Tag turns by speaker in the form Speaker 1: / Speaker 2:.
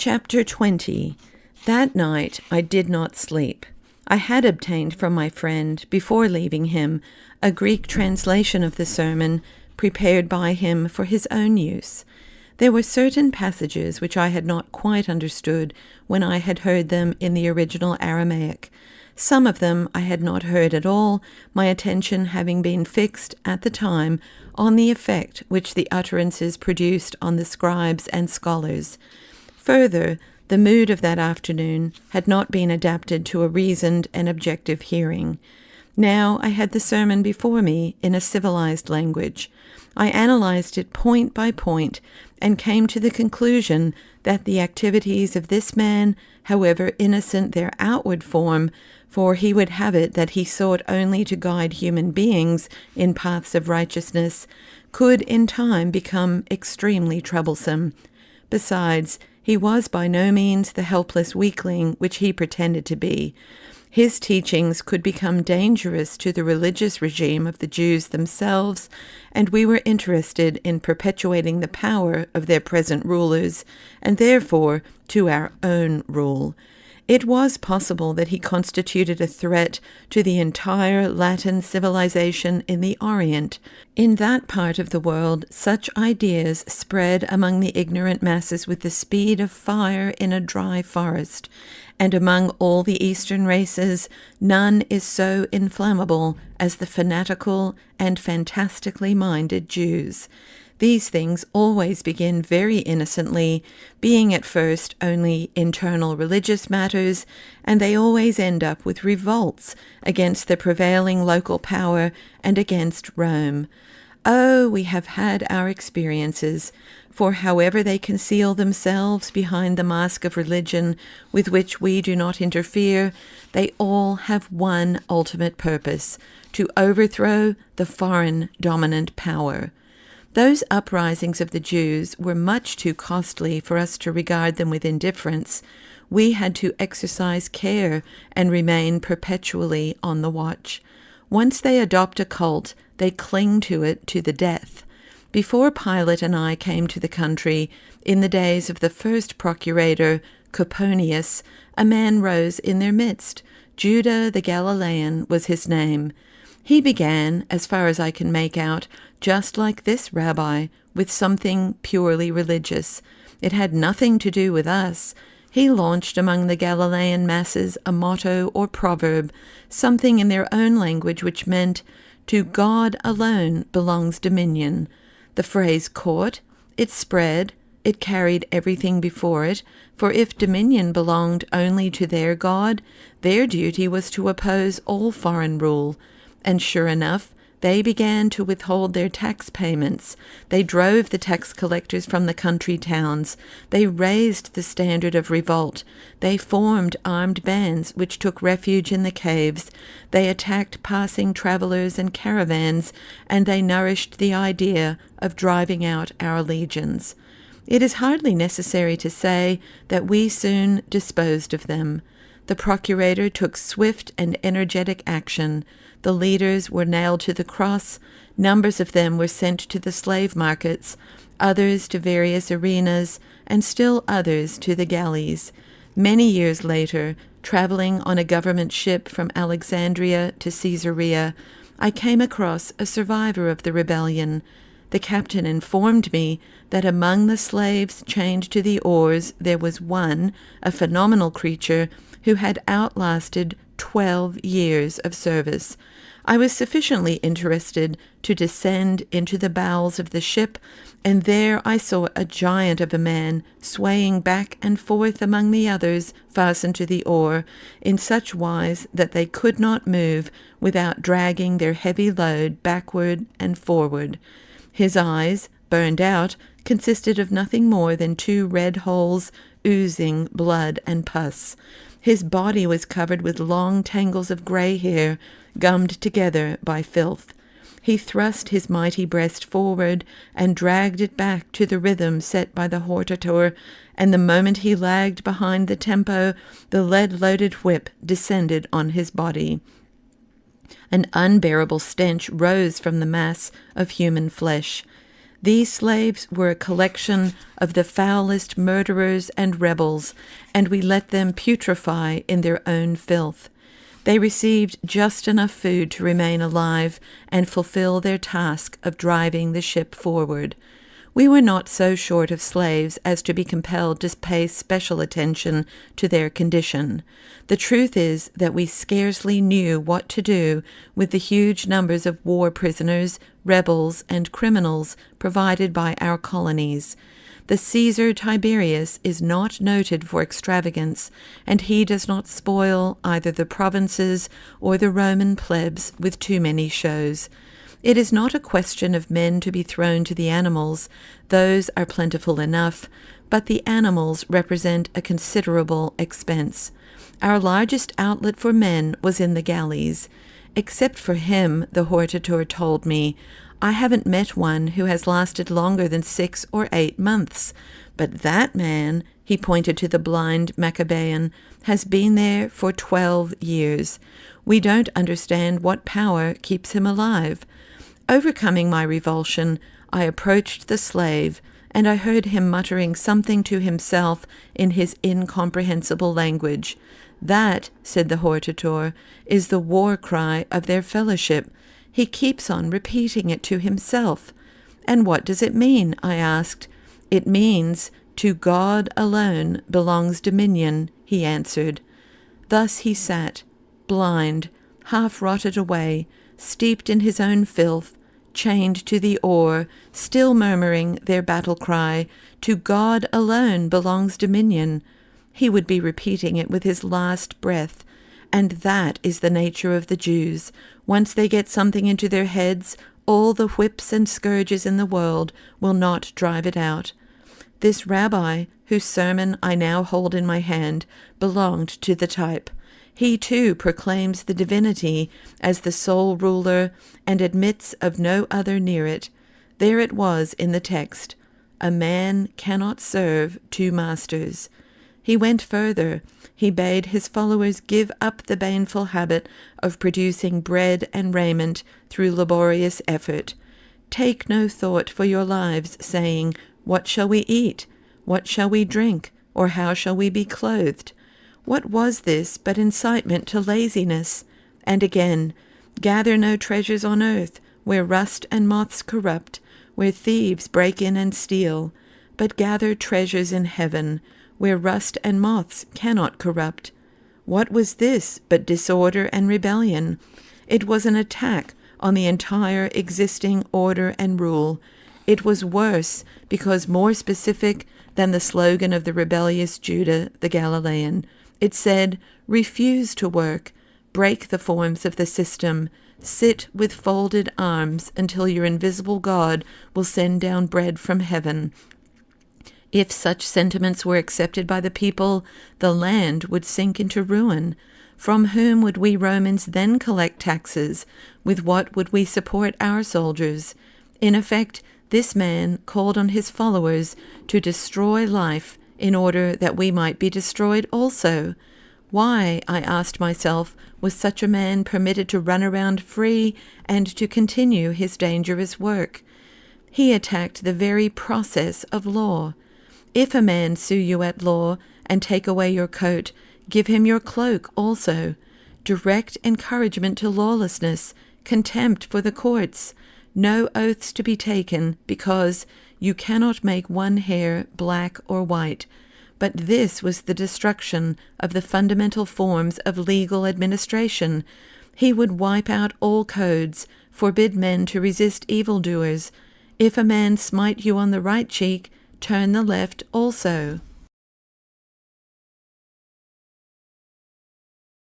Speaker 1: Chapter 20. That night I did not sleep. I had obtained from my friend, before leaving him, a Greek translation of the sermon, prepared by him for his own use. There were certain passages which I had not quite understood when I had heard them in the original Aramaic. Some of them I had not heard at all, my attention having been fixed at the time on the effect which the utterances produced on the scribes and scholars. Further, the mood of that afternoon had not been adapted to a reasoned and objective hearing. Now I had the sermon before me in a civilized language. I analyzed it point by point and came to the conclusion that the activities of this man, however innocent their outward form, for he would have it that he sought only to guide human beings in paths of righteousness, could in time become extremely troublesome. Besides, he was by no means the helpless weakling which he pretended to be. His teachings could become dangerous to the religious regime of the Jews themselves, and we were interested in perpetuating the power of their present rulers, and therefore to our own rule. It was possible that he constituted a threat to the entire Latin civilization in the Orient. In that part of the world, such ideas spread among the ignorant masses with the speed of fire in a dry forest, and among all the Eastern races, none is so inflammable as the fanatical and fantastically minded Jews. These things always begin very innocently, being at first only internal religious matters, and they always end up with revolts against the prevailing local power and against Rome. Oh, we have had our experiences, for however they conceal themselves behind the mask of religion with which we do not interfere, they all have one ultimate purpose: to overthrow the foreign dominant power. Those uprisings of the Jews were much too costly for us to regard them with indifference. We had to exercise care and remain perpetually on the watch. Once they adopt a cult, they cling to it to the death. Before Pilate and I came to the country, in the days of the first procurator, Coponius, a man rose in their midst. Judah the Galilean was his name. He began, as far as I can make out, just like this rabbi, with something purely religious. It had nothing to do with us. He launched among the Galilean masses a motto or proverb, something in their own language which meant, "To God alone belongs dominion." The phrase caught, it spread, it carried everything before it, for if dominion belonged only to their God, their duty was to oppose all foreign rule. And sure enough, they began to withhold their tax payments. They drove the tax collectors from the country towns. They raised the standard of revolt. They formed armed bands which took refuge in the caves. They attacked passing travelers and caravans, and they nourished the idea of driving out our legions. It is hardly necessary to say that we soon disposed of them. The procurator took swift and energetic action. The leaders were nailed to the cross. Numbers of them were sent to the slave markets, others to various arenas, and still others to the galleys. Many years later, traveling on a government ship from Alexandria to Caesarea, I came across a survivor of the rebellion. The captain informed me that among the slaves chained to the oars there was one, a phenomenal creature, who had outlasted 12 years of service. I was sufficiently interested to descend into the bowels of the ship, and there I saw a giant of a man swaying back and forth among the others fastened to the oar, in such wise that they could not move without dragging their heavy load backward and forward. His eyes, burned out, consisted of nothing more than 2 red holes oozing blood and pus. His body was covered with long tangles of grey hair, gummed together by filth. He thrust his mighty breast forward and dragged it back to the rhythm set by the hortator, and the moment he lagged behind the tempo, the lead-loaded whip descended on his body. An unbearable stench rose from the mass of human flesh. These slaves were a collection of the foulest murderers and rebels, and we let them putrefy in their own filth. They received just enough food to remain alive and fulfill their task of driving the ship forward. We were not so short of slaves as to be compelled to pay special attention to their condition. The truth is that we scarcely knew what to do with the huge numbers of war prisoners, rebels, and criminals provided by our colonies. The Caesar Tiberius is not noted for extravagance, and he does not spoil either the provinces or the Roman plebs with too many shows. It is not a question of men to be thrown to the animals. Those are plentiful enough, but the animals represent a considerable expense. Our largest outlet for men was in the galleys. Except for him, the hortator told me, I haven't met one who has lasted longer than 6 or 8 months. But that man, he pointed to the blind Maccabean, has been there for 12 years. We don't understand what power keeps him alive. Overcoming my revulsion, I approached the slave, and I heard him muttering something to himself in his incomprehensible language. That, said the hortator, is the war cry of their fellowship. He keeps on repeating it to himself. And what does it mean? I asked. It means, to God alone belongs dominion, he answered. Thus he sat, blind, half rotted away, steeped in his own filth, chained to the oar, still murmuring their battle cry, to God alone belongs dominion. He would be repeating it with his last breath. And that is the nature of the Jews. Once they get something into their heads, all the whips and scourges in the world will not drive it out. This rabbi, whose sermon I now hold in my hand, belonged to the type. He too proclaims the divinity as the sole ruler and admits of no other near it. There it was in the text, a man cannot serve 2 masters. He went further. He bade his followers give up the baneful habit of producing bread and raiment through laborious effort. Take no thought for your lives, saying, what shall we eat? What shall we drink? Or how shall we be clothed? What was this but incitement to laziness? And again, gather no treasures on earth, where rust and moths corrupt, where thieves break in and steal, but gather treasures in heaven, where rust and moths cannot corrupt. What was this but disorder and rebellion? It was an attack on the entire existing order and rule. It was worse because more specific than the slogan of the rebellious Judah the Galilean. It said, refuse to work, break the forms of the system, sit with folded arms until your invisible God will send down bread from heaven. If such sentiments were accepted by the people, the land would sink into ruin. From whom would we Romans then collect taxes? With what would we support our soldiers? In effect, this man called on his followers to destroy life in order that we might be destroyed also. Why, I asked myself, was such a man permitted to run around free and to continue his dangerous work? He attacked the very process of law. If a man sue you at law and take away your coat, give him your cloak also. Direct encouragement to lawlessness, contempt for the courts, no oaths to be taken, because you cannot make one hair black or white. But this was the destruction of the fundamental forms of legal administration. He would wipe out all codes, forbid men to resist evildoers. If a man smite you on the right cheek, turn the left also.